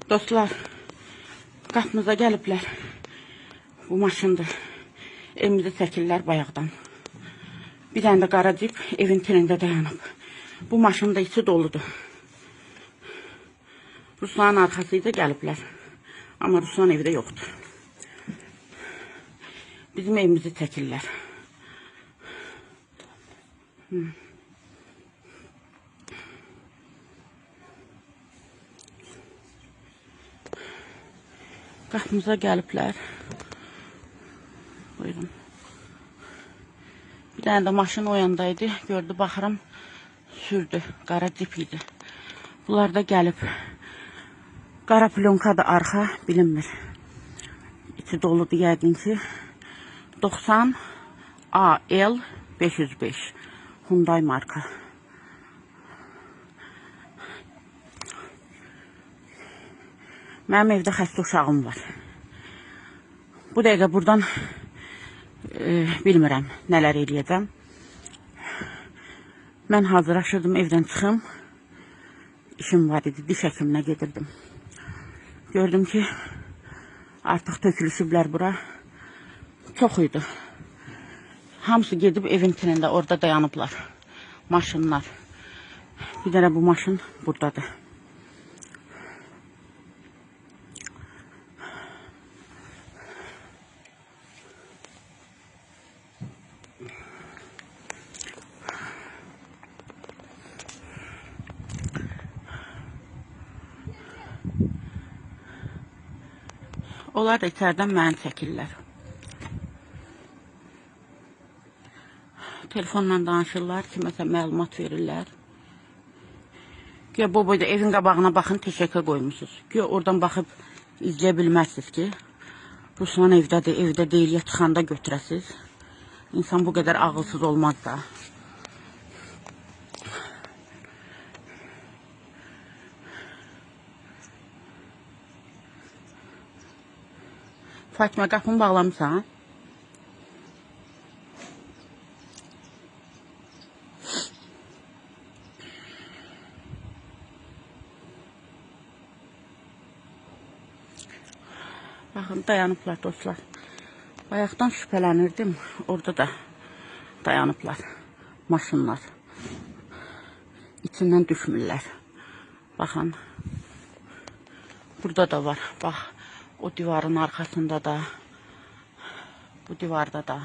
Dostlar, qapımıza gəliblər. Bu maşındır. Evimizi çəkirlər bayaqdan. Bir dənə də qara cip evin tinində dayanıb. Bu maşının da içi doludur. Ruslanın arxasıyla gəliblər. Amma Ruslan evdə yoxdur. Bizim evimizi çəkirlər. Qapımıza gəliblər. Buyurun. Bir dənə də maşın o yandaydı. Gördü, baxıram, sürdü. Qara cip idi. Bunlar da gəlib. Qara plyonkadır arxa, bilinmir. İçi doludur yəqin ki. 90 AL 505 Hyundai marka. Mənim evdə xəstə uşağım var. Bu dəqiqə buradan bilmirəm nələr eləyəcəm. Mən hazırlaşırdım, evdən çıxım. İşim var idi, diş həkiminə gedirdim. Gördüm ki, artıq tökülüşüblər bura. Çox idi. Hamısı gedib evin tinində, orada dayanıblar. Maşınlar. Bir dənə bu maşın buradadır. Onlar da içərdən məni çəkirlər. Telefonla danışırlar, kiməsə məlumat verirlər. Güya bu boyda evin qabağına baxın, teşəkə qoymuşsunuz. Güya oradan baxıb izləyə bilməzsiniz ki, Ruslan evdədir, evdə deyil, ya çıxanda götürəsiz. İnsan bu qədər ağılsız olmaz da. Fatimə, qapını bağlamısan? Baxın, dayanıblar dostlar. Bayaqdan şübhələnirdim. Orada da dayanıblar maşınlar. İçindən düşmürlər. Baxın. Burada da var. Bax, o divarın arxasında da, bu divarda da.